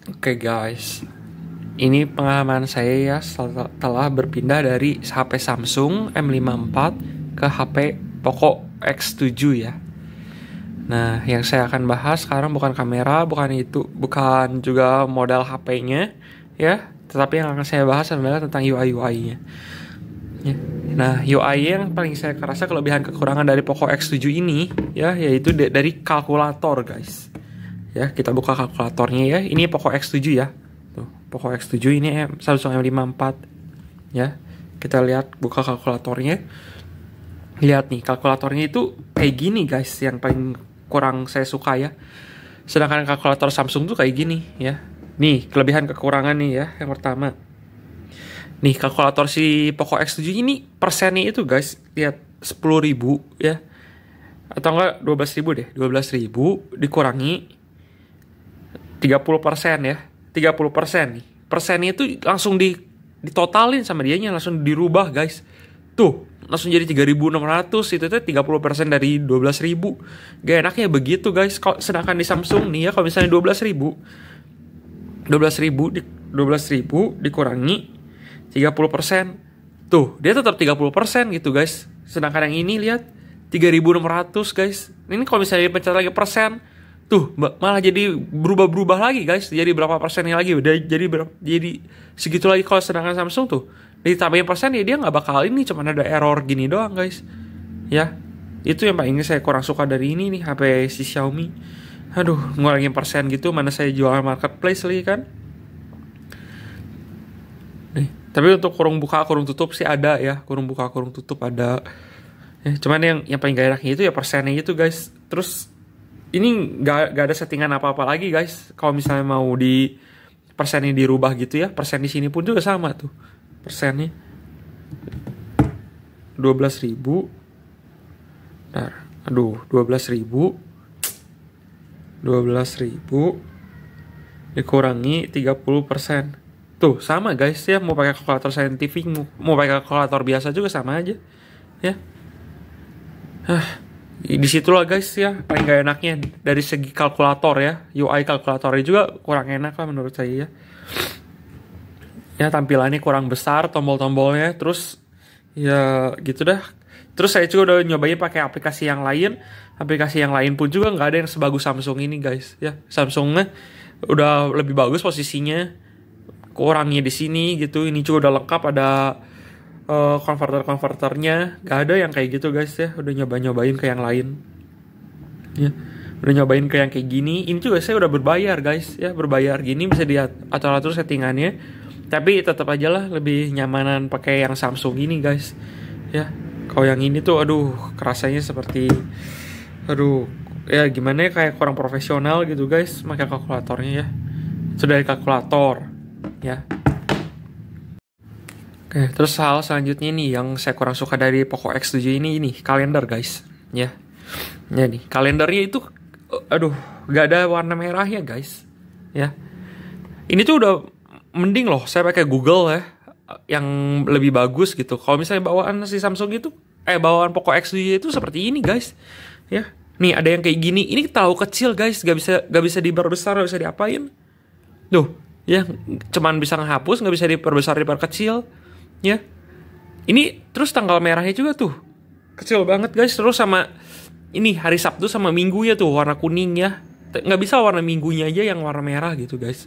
Oke guys, ini pengalaman saya ya setelah berpindah dari HP Samsung M54 ke HP Poco X7 ya. Nah, yang saya akan bahas sekarang bukan kamera, bukan juga model HP-nya ya, tetapi yang akan saya bahas adalah tentang UI-nya. Ya. Nah, UI yang paling saya kerasa kelebihan kekurangan dari Poco X7 ini ya, yaitu dari kalkulator guys. Ya, kita buka kalkulatornya ya. Ini Poco X7 ya. Tuh, Poco X7 ini Samsung M54 ya. Kita lihat buka kalkulatornya. Lihat nih, kalkulatornya itu kayak gini guys, yang paling kurang saya suka ya. Sedangkan kalkulator Samsung tuh kayak gini ya. Nih, kelebihan kekurangan nih ya. Yang pertama. Nih, kalkulator si Poco X7 ini persennya itu guys, lihat 10.000 ya. Atau enggak 12.000 deh. 12.000 dikurangi 30% ya. 30% nih. Persennya itu langsung ditotalin sama dianya, langsung dirubah guys. Tuh, langsung jadi 3.600, itu tuh 30% dari 12.000. Gak enaknya begitu guys. Sedangkan di Samsung nih ya, kalau misalnya 12.000 dikurangi 30%. Tuh, dia tetap 30% gitu guys. Sedangkan yang ini lihat 3.600 guys. Ini kalau misalnya dipencet lagi persen, tuh malah jadi berubah-berubah lagi guys. Jadi berapa persennya lagi? Jadi segitu lagi. Kalau sedangkan Samsung tuh ditambahin persen ya dia nggak bakal ini, cuma ada error gini doang guys. Ya, itu yang paling saya kurang suka dari ini nih HP si Xiaomi. Aduh, ngurangin persen gitu, mana saya jualan marketplace lagi kan. Nih, tapi untuk kurung buka kurung tutup sih ada ya, kurung buka kurung tutup ada. Ya, cuman yang paling gak enaknya itu ya persennya itu guys. Terus ini gak ada settingan apa-apa lagi guys. Kalau misalnya mau di persennya dirubah gitu ya, persen di sini pun juga sama tuh persennya 12.000. Nah, aduh, 12.000 dikurangi 30%. Tuh, sama guys ya, mau pakai kalkulator saintifik, mau pakai kalkulator biasa juga sama aja. Ya. Disitulah guys ya, paling gak enaknya dari segi kalkulator ya. UI kalkulatornya juga kurang enak lah menurut saya ya. Ya, tampilannya kurang besar, tombol-tombolnya, terus ya gitu dah. Terus saya juga udah nyobain pakai aplikasi yang lain. Aplikasi yang lain pun juga nggak ada yang sebagus Samsung ini guys ya. Samsungnya udah lebih bagus posisinya. Kurangnya di sini gitu. Ini juga udah lengkap, ada konverternya. Gak ada yang kayak gitu guys ya. Udah nyobain ke yang lain ya. Udah nyobain ke yang kayak gini. Ini juga saya udah berbayar guys ya. Berbayar gini bisa diatur-atur settingannya. Tapi tetap aja lah lebih nyamanan pakai yang Samsung ini guys ya. Kalau yang ini tuh aduh kerasanya seperti aduh ya gimana ya, kayak kurang profesional gitu guys pakai kalkulatornya ya. Sudah dari kalkulator ya. Oke, terus hal selanjutnya nih yang saya kurang suka dari Poco X7 ini kalender guys ya. Ya nih, kalendernya itu aduh, gak ada warna merahnya guys ya. Ini tuh udah mending loh saya pakai Google ya, yang lebih bagus gitu. Kalau misalnya bawaan si Samsung itu bawaan Poco X7 itu seperti ini guys ya. Nih ada yang kayak gini, ini terlalu kecil guys, gak bisa diperbesar, gak bisa diapain. Tuh ya, cuman bisa ngehapus, gak bisa diperbesar diperkecil ya. Ini terus tanggal merahnya juga tuh kecil banget guys. Terus sama ini hari Sabtu sama Minggu ya tuh warna kuning ya. Gak bisa warna Minggunya aja yang warna merah gitu guys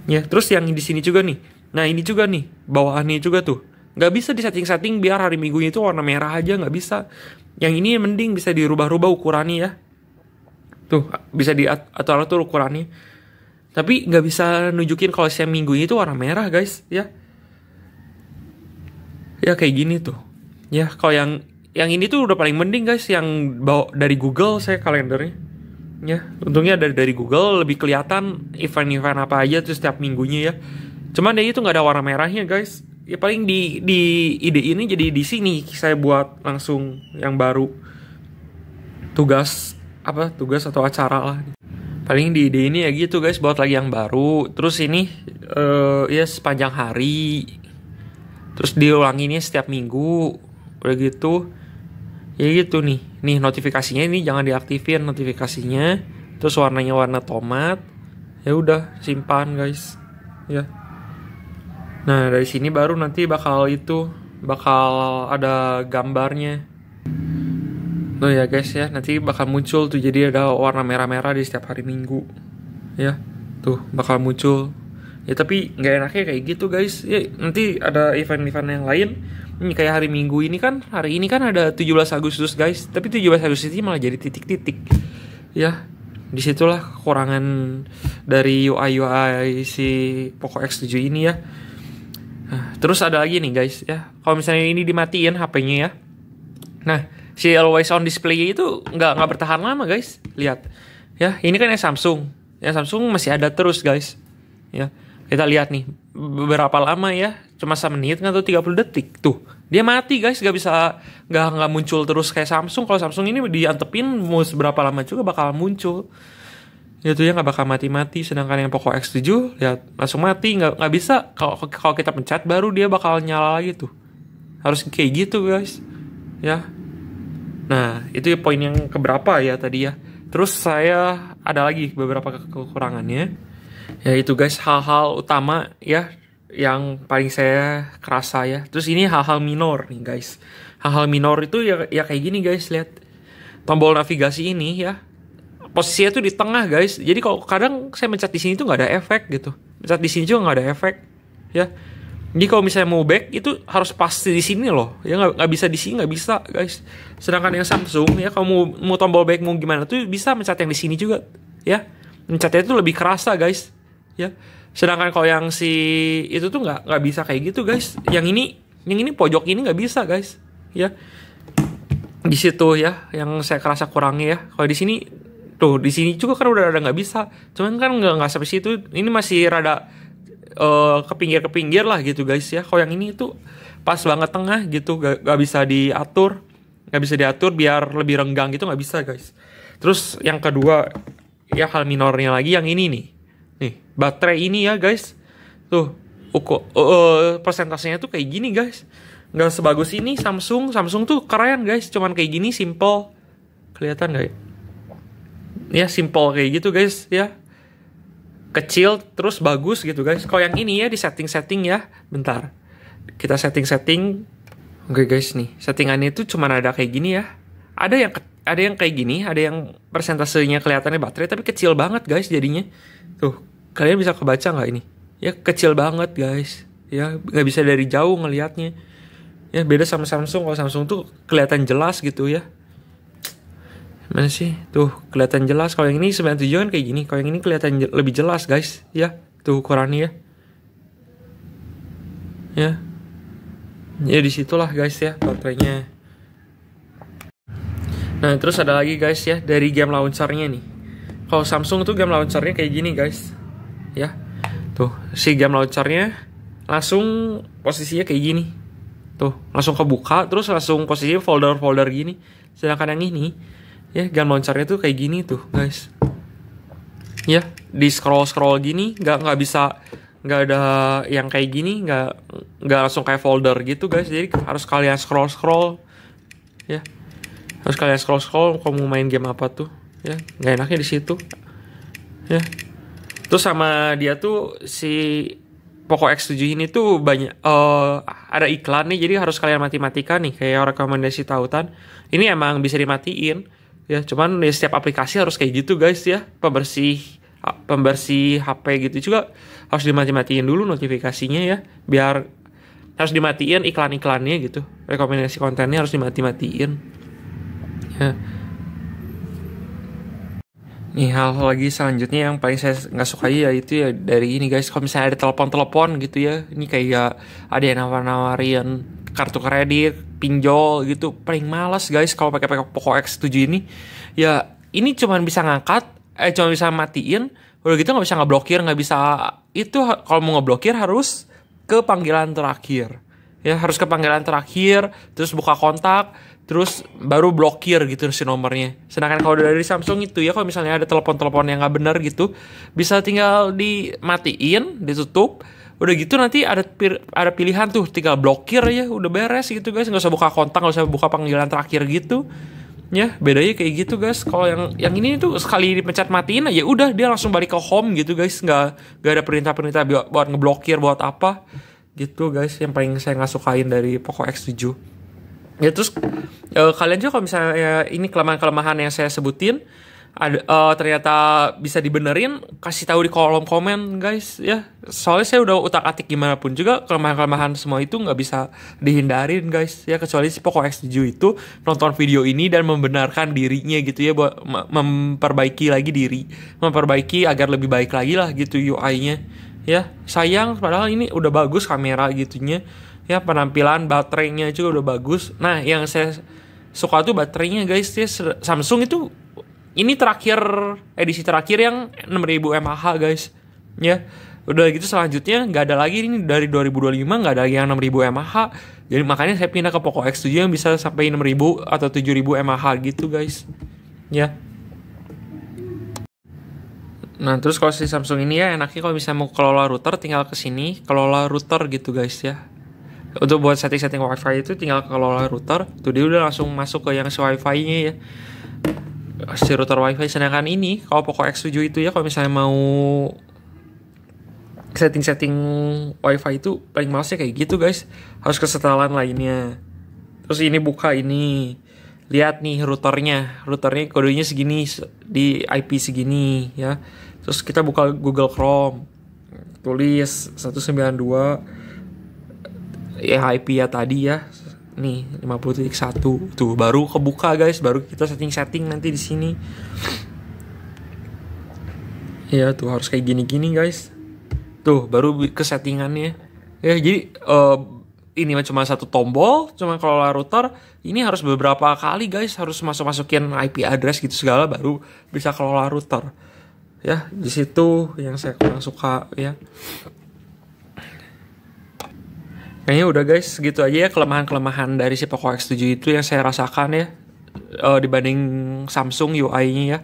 ya. Terus yang di sini juga nih, nah ini juga nih bawaannya juga tuh nggak bisa di setting biar hari Minggunya itu warna merah aja, nggak bisa. Yang ini mending bisa dirubah-rubah ukurannya ya. Tuh bisa diatur-atur ukurannya. Tapi nggak bisa nunjukin kalau siang Minggunya itu warna merah guys ya. Ya kayak gini tuh. Ya kalau yang ini tuh udah paling mending guys, yang bawa dari Google saya kalendernya. Ya, untungnya dari Google lebih kelihatan event-event apa aja tuh setiap minggunya ya. Cuman dia itu nggak ada warna merahnya guys. Ya paling di ide ini jadi di sini saya buat langsung yang baru. Tugas atau acara lah. Paling di ide ini ya gitu guys, buat lagi yang baru. Terus ini ya sepanjang hari. Terus diulanginnya setiap minggu. Udah gitu. Ya gitu nih notifikasinya ini jangan diaktifin notifikasinya. Terus warnanya warna tomat Ya udah, simpan guys. Ya. Nah, dari sini baru nanti bakal ada gambarnya. Tuh ya guys ya, nanti bakal muncul tuh, jadi ada warna merah-merah di setiap hari Minggu. Ya, tuh bakal muncul. Ya tapi nggak enaknya kayak gitu guys. Ya nanti ada event-event yang lain. Ini kayak hari Minggu ini kan, hari ini kan ada 17 Agustus guys. Tapi 17 Agustus ini malah jadi titik-titik. Ya, disitulah kekurangan dari UI si Poco X7 ini ya. Nah, terus ada lagi nih guys ya. Kalau misalnya ini dimatiin HP-nya ya. Nah, si always on display itu nggak bertahan lama guys. Lihat ya, ini kan yang Samsung masih ada terus guys ya. Kita lihat nih beberapa lama ya, cuma 1 menit atau 30 detik tuh dia mati guys. Nggak muncul terus kayak Samsung. Kalau Samsung ini diantepin mau seberapa lama juga bakal muncul gitu ya, nggak bakal mati-mati. Sedangkan yang Poco X7 lihat langsung mati, nggak bisa. Kalau kita pencet baru dia bakal nyala lagi tuh. Harus kayak gitu guys ya. Nah, itu poin yang keberapa ya tadi ya. Terus saya ada lagi beberapa kekurangannya. Ya itu guys, hal-hal utama ya yang paling saya kerasa ya. Terus ini hal-hal minor nih guys. Hal-hal minor itu ya kayak gini guys, lihat. Tombol navigasi ini ya, posisinya tuh di tengah guys. Jadi kalau kadang saya mencet di sini tuh nggak ada efek gitu. Mencet di sini juga nggak ada efek ya. Jadi kalau misalnya mau back itu harus pasti di sini loh. Ya nggak bisa di sini, nggak bisa guys. Sedangkan yang Samsung ya, kalau mau tombol back mau gimana tuh bisa mencet yang di sini juga ya. Mencetnya itu lebih kerasa guys ya. Sedangkan kalau yang si itu tuh nggak bisa kayak gitu guys. Yang ini pojok ini nggak bisa guys ya. Di situ ya yang saya kerasa kurangnya ya. Kalau di sini tuh, di sini juga kan udah nggak bisa. Cuman kan nggak sampai situ. Ini masih rada ke pinggir lah gitu guys ya. Kalau yang ini tuh pas banget tengah gitu, gak bisa diatur, biar lebih renggang gitu, nggak bisa guys. Terus yang kedua ya, hal minornya lagi yang ini nih baterai ini ya guys. Tuh persentasenya tuh kayak gini guys, nggak sebagus ini Samsung tuh keren guys, cuman kayak gini simple, kelihatan nggak ya, simple kayak gitu guys ya, kecil terus bagus gitu guys. Kalau yang ini ya di setting ya, bentar kita setting. Oke guys, nih settingannya itu cuma ada kayak gini ya. Ada yang kayak gini, ada yang persentasenya kelihatannya baterai tapi kecil banget guys jadinya. Tuh kalian bisa kebaca nggak ini ya, kecil banget guys ya, nggak bisa dari jauh ngelihatnya ya. Beda sama Samsung. Kalau Samsung tuh kelihatan jelas gitu ya. Mana sih? Tuh kelihatan jelas. Kalau yang ini 97 kan kayak gini. Kalau yang ini kelihatan lebih jelas guys ya. Tuh ukurannya ya. Ya disitulah guys ya baterainya. Nah terus ada lagi guys ya, dari game launchernya nih. Kalau Samsung tuh game launchernya kayak gini guys ya. Tuh si game launchernya langsung posisinya kayak gini. Tuh langsung kebuka, terus langsung posisinya folder gini. Sedangkan yang ini ya, game launchernya tuh kayak gini tuh guys ya. Di scroll gini nggak bisa, nggak ada yang kayak gini, nggak langsung kayak folder gitu guys. Jadi harus kalian scroll ya, harus kalian scroll kalau mau main game apa tuh ya. Nggak enaknya di situ ya. Terus sama dia tuh si Poco X7 ini tuh banyak ada iklan nih, jadi harus kalian mati-matikan nih kayak rekomendasi tautan. Ini emang bisa dimatiin ya, cuman di setiap aplikasi harus kayak gitu guys ya. Pembersih HP gitu juga harus dimati-matiin dulu notifikasinya ya, biar harus dimatiin iklan-iklannya gitu, rekomendasi kontennya harus dimati-matiin ya. Nih hal lagi selanjutnya yang paling saya nggak sukai ya itu ya dari ini guys. Kalau misalnya ada telepon gitu ya, ini kayak ada yang nawarin kartu kredit, pinjol gitu, paling malas guys kalau pakai Poco X7 ini. Ya ini cuman bisa ngangkat, cuma bisa matiin, udah gitu nggak bisa ngeblokir, nggak bisa itu. Kalau mau ngeblokir harus ke panggilan terakhir ya, harus ke panggilan terakhir, terus buka kontak, terus baru blokir gitu si nomornya. Sedangkan kalau dari Samsung itu ya, kalau misalnya ada telepon yang nggak benar gitu, bisa tinggal dimatiin, ditutup, udah gitu nanti ada pilihan tuh, tinggal blokir ya, udah beres gitu guys. Nggak usah buka kontak, nggak usah buka panggilan terakhir gitu Ya, bedanya kayak gitu guys. Kalau yang ini tuh sekali dipencet matiin aja udah dia langsung balik ke home gitu guys. Nggak ada perintah-perintah buat ngeblokir buat apa gitu guys. Yang paling saya nggak sukain dari Poco X7. Ya terus kalian juga kalau misalnya ini kelemahan-kelemahan yang saya sebutin ada ternyata bisa dibenerin, kasih tahu di kolom komen guys ya. Soalnya saya udah utak-atik gimana pun juga kelemahan-kelemahan semua itu nggak bisa dihindarin guys ya, kecuali si Poco X7 itu nonton video ini dan membenarkan dirinya gitu ya, buat memperbaiki lagi diri, memperbaiki agar lebih baik lagi lah gitu UI-nya ya. Sayang padahal ini udah bagus kamera gitunya ya, penampilan baterainya juga udah bagus. Nah yang saya suka tuh baterainya guys ya. Samsung itu ini terakhir, edisi terakhir yang 6000 mAh guys ya. Udah gitu selanjutnya nggak ada lagi, ini dari 2025 nggak ada lagi yang 6000 mAh. Jadi makanya saya pindah ke Poco X7 yang bisa sampai 6000 atau 7000 mAh gitu guys ya. Nah terus kalau si Samsung ini ya enaknya kalau bisa mau kelola router tinggal ke sini kelola router gitu guys ya. Untuk buat setting-setting wifi itu tinggal kelola router, tuh dia udah langsung masuk ke yang si wifi-nya ya, si router wifi. Sedangkan ini kalau Poco X7 itu ya, kalau misalnya mau setting-setting wifi itu paling malesnya kayak gitu guys, harus ke setelan lainnya. Terus ini buka ini, lihat nih routernya kodenya segini di IP segini ya. Terus kita buka Google Chrome, tulis 192 ya IP ya tadi ya. Nih 50.1 tuh baru kebuka guys, baru kita setting nanti di sini. Ya tuh harus kayak gini guys. Tuh baru ke settingannya. Ya jadi ini cuma satu tombol, cuma kalau router ini harus beberapa kali guys, harus masukin IP address gitu segala baru bisa kelola router. Ya di situ yang saya kurang suka ya. Kayaknya udah guys, segitu aja ya kelemahan-kelemahan dari si Poco X7 itu yang saya rasakan ya, dibanding Samsung UI-nya ya.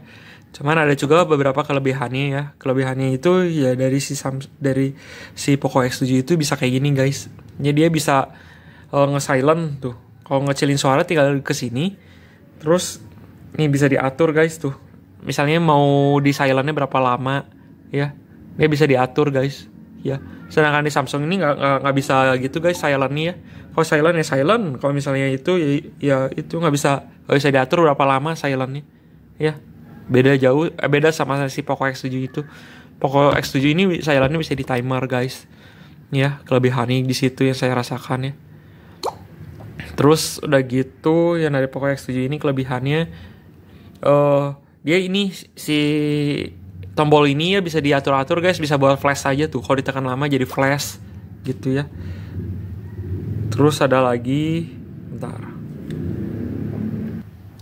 Cuman ada juga beberapa kelebihannya ya. Kelebihannya itu ya dari si Poco X7 itu bisa kayak gini guys. Jadi dia bisa nge-silent tuh. Kalau ngecilin suara tinggal ke sini. Terus ini bisa diatur guys tuh. Misalnya mau di silentnya berapa lama ya. Dia bisa diatur guys ya. Sedangkan di Samsung ini nggak bisa gitu guys silentnya ya. Kalau silent ya silent, kalau misalnya itu ya itu nggak bisa diatur berapa lama silentnya ya. Beda sama si Poco X7 itu. Poco X7 ini silentnya bisa di timer guys ya. Kelebihannya di situ yang saya rasakan ya. Terus udah gitu yang dari Poco X7 ini kelebihannya dia ini si tombol ini ya bisa diatur-atur guys, bisa buat flash aja tuh. Kalau ditekan lama jadi flash gitu ya. Terus ada lagi,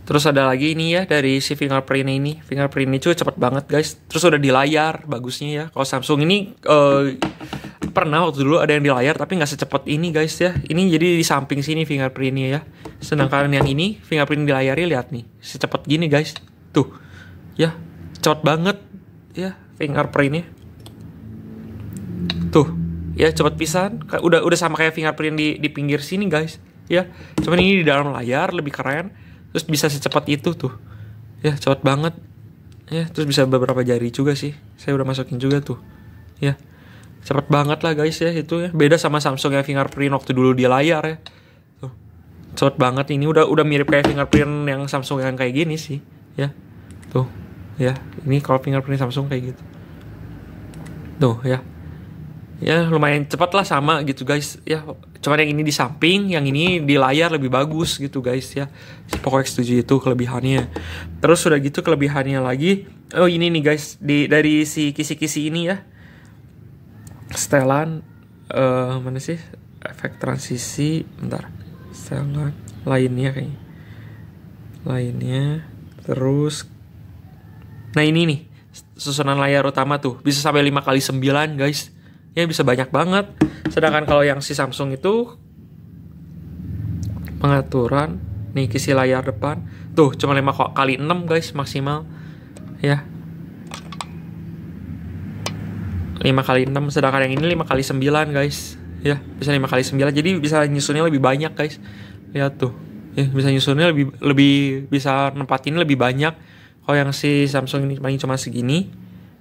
Terus ada lagi ini ya dari si fingerprint ini. Fingerprint ini juga cepet banget guys. Terus udah di layar bagusnya ya. Kalau Samsung ini pernah waktu dulu ada yang di layar tapi nggak secepat ini guys ya. Ini jadi di samping sini fingerprintnya ya. Sedangkan yang ini fingerprint di layarnya lihat nih, secepat gini guys. Tuh ya, cepet banget ya fingerprintnya tuh ya, cepet pisan. Udah sama kayak fingerprint di pinggir sini guys ya, cuman ini di dalam layar lebih keren. Terus bisa secepat itu tuh ya, cepet banget ya. Terus bisa beberapa jari juga sih, saya udah masukin juga tuh ya. Cepet banget lah guys ya itu ya, beda sama Samsung yang fingerprint waktu dulu di layar ya. Tuh cepet banget, ini udah mirip kayak fingerprint yang Samsung yang kayak gini sih ya. Tuh ya, ini kalau fingerprint Samsung kayak gitu. Tuh ya. Ya lumayan cepat lah sama gitu guys ya. Cuman yang ini di samping, yang ini di layar lebih bagus gitu guys ya. Si Poco X7 itu kelebihannya. Terus udah gitu kelebihannya lagi, oh ini nih guys, dari si kisi-kisi ini ya. Setelan mana sih? Efek transisi, bentar. Setelan lainnya kayaknya. Terus nah ini nih susunan layar utama tuh bisa sampai 5x9 guys ya, bisa banyak banget. Sedangkan kalau yang si Samsung itu pengaturan nih kisi layar depan tuh cuma 5x6 guys maksimal ya, 5x6. Sedangkan yang ini 5x9 guys ya, bisa 5x9, jadi bisa nyusunnya lebih banyak guys. Lihat tuh ya, bisa nyusunnya lebih lebih bisa nempatin lebih banyak. Kalau yang si Samsung ini paling cuma segini,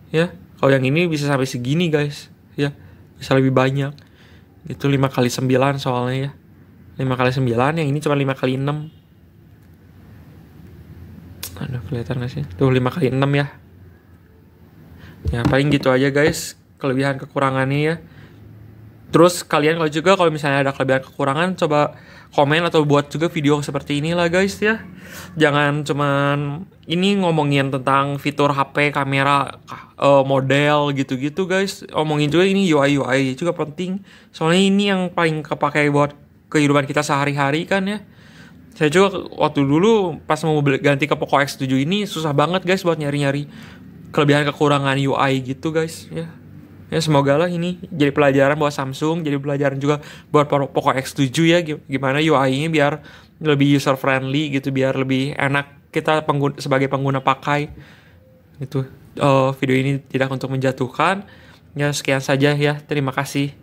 ya. Kalau yang ini bisa sampai segini guys, ya, bisa lebih banyak. Itu 5x9 soalnya ya, 5x9, yang ini cuma 5x6. Aduh, kelihatan gak sih? Tuh 5x6 ya. Ya paling gitu aja guys, kelebihan kekurangannya ya. Terus kalian kalau misalnya ada kelebihan kekurangan, coba komen atau buat juga video seperti inilah guys ya. Jangan cuman ini ngomongin tentang fitur HP, kamera, model gitu-gitu guys. Omongin juga ini UI juga penting. Soalnya ini yang paling kepake buat kehidupan kita sehari-hari kan ya. Saya juga waktu dulu pas mau ganti ke Poco X7 ini susah banget guys buat nyari-nyari kelebihan kekurangan UI gitu guys ya. Ya semoga lah ini jadi pelajaran buat Samsung, jadi pelajaran juga buat Poco X7 ya, gimana UI-nya biar lebih user friendly gitu, biar lebih enak kita sebagai pengguna pakai. Itu video ini tidak untuk menjatuhkan. Ya sekian saja ya, terima kasih.